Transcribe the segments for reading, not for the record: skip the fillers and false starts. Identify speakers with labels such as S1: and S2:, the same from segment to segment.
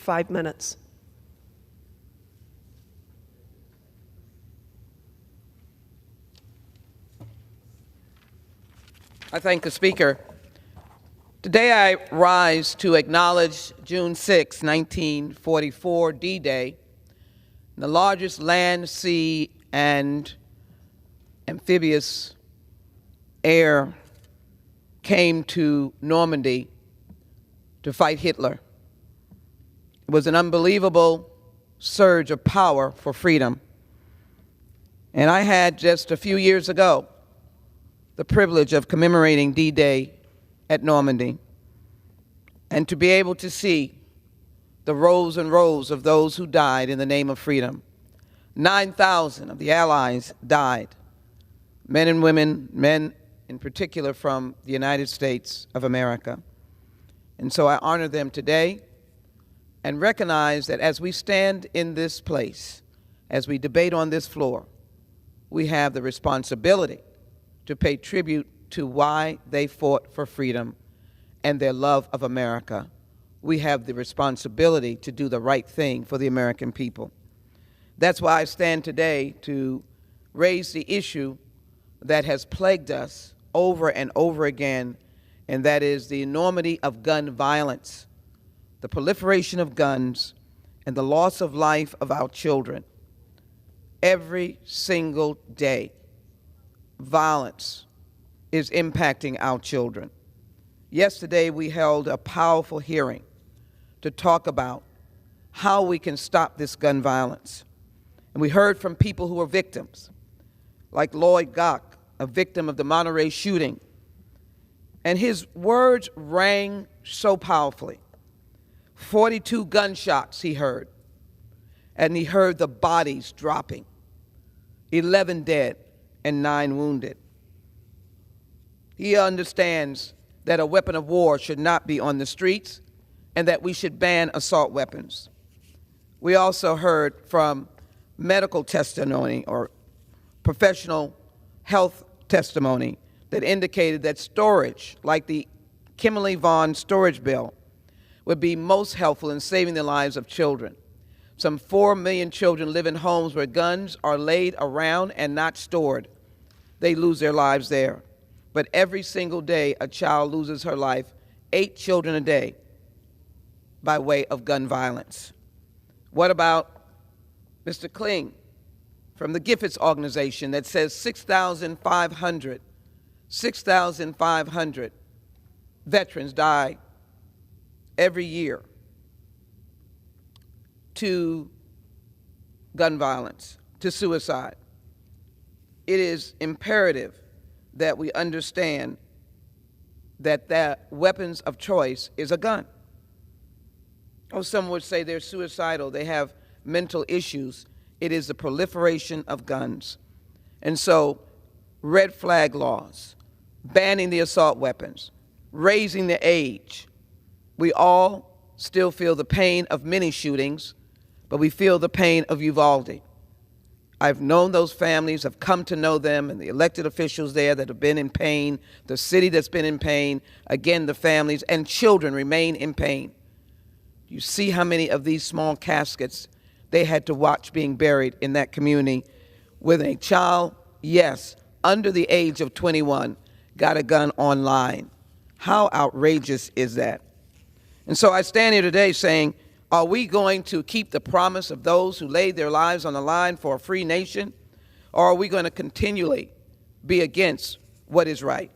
S1: 5 minutes.
S2: I thank the Speaker. Today I rise to acknowledge June 6, 1944, D-Day, the largest land, sea, and amphibious air came to Normandy to fight Hitler. It was an unbelievable surge of power for freedom. And I had just a few years ago the privilege of commemorating D-Day at Normandy, and to be able to see the rows and rows of those who died in the name of freedom. 9,000 of the Allies died, men and women, men in particular from the United States of America. And so I honor them today and recognize that as we stand in this place, as we debate on this floor, we have the responsibility to pay tribute to why they fought for freedom and their love of America. We have the responsibility to do the right thing for the American people. That's why I stand today to raise the issue that has plagued us over and over again, and that is the enormity of gun violence, the proliferation of guns, and the loss of life of our children. Every single day, violence is impacting our children. Yesterday, we held a powerful hearing to talk about how we can stop this gun violence. And we heard from people who were victims, like Lloyd Gach, a victim of the Monterey shooting. And his words rang so powerfully. 42 gunshots he heard, and he heard the bodies dropping, 11 dead and 9 wounded. He understands that a weapon of war should not be on the streets and that we should ban assault weapons. We also heard from medical testimony or professional health testimony that indicated that storage, like the Kimberly Vaughn storage bill, would be most helpful in saving the lives of children. Some 4 million children live in homes where guns are laid around and not stored. They lose their lives there. But every single day, a child loses her life, 8 children a day, by way of gun violence. What about Mr. Kling from the Giffords organization that says 6,500 veterans die every year to gun violence, to suicide? It is imperative that we understand that that weapons of choice is a gun. Or some would say they're suicidal, they have mental issues. It is the proliferation of guns. And so, red flag laws, banning the assault weapons, raising the age. We all still feel the pain of many shootings, but we feel the pain of Uvalde. I've known those families, I've come to know them, and the elected officials there that have been in pain, the city that's been in pain, again, the families and children remain in pain. You see how many of these small caskets they had to watch being buried in that community with a child, yes, under the age of 21, got a gun online. How outrageous is that? And so I stand here today saying, are we going to keep the promise of those who laid their lives on the line for a free nation? Or are we going to continually be against what is right?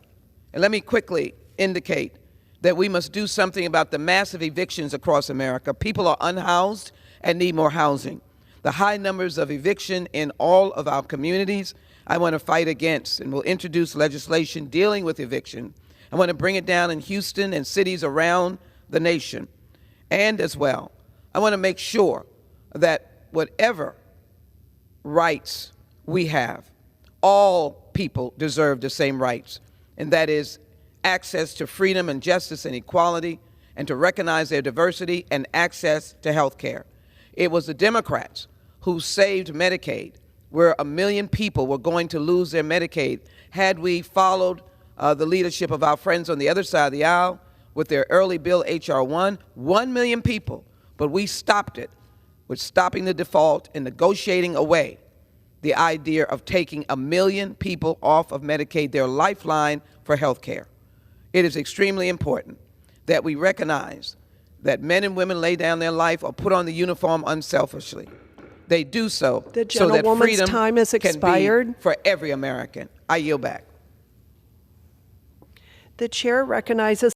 S2: And let me quickly indicate that we must do something about the massive evictions across America. People are unhoused and need more housing. The high numbers of eviction in all of our communities, I want to fight against, and will introduce legislation dealing with eviction. I want to bring it down in Houston and cities around the nation. And as well, I want to make sure that whatever rights we have, all people deserve the same rights, and that is access to freedom and justice and equality, and to recognize their diversity and access to health care. It was the Democrats who saved Medicaid, where 1 million people were going to lose their Medicaid had we followed the leadership of our friends on the other side of the aisle with their early bill, H.R. 1 million people but we stopped it with stopping the default and negotiating away the idea of taking 1 million people off of Medicaid, their lifeline for health care. It is extremely important that we recognize that men and women lay down their life or put on the uniform unselfishly. They do so so that freedom
S1: time has expired.
S2: Can be for every American. I yield back.
S1: The chair recognizes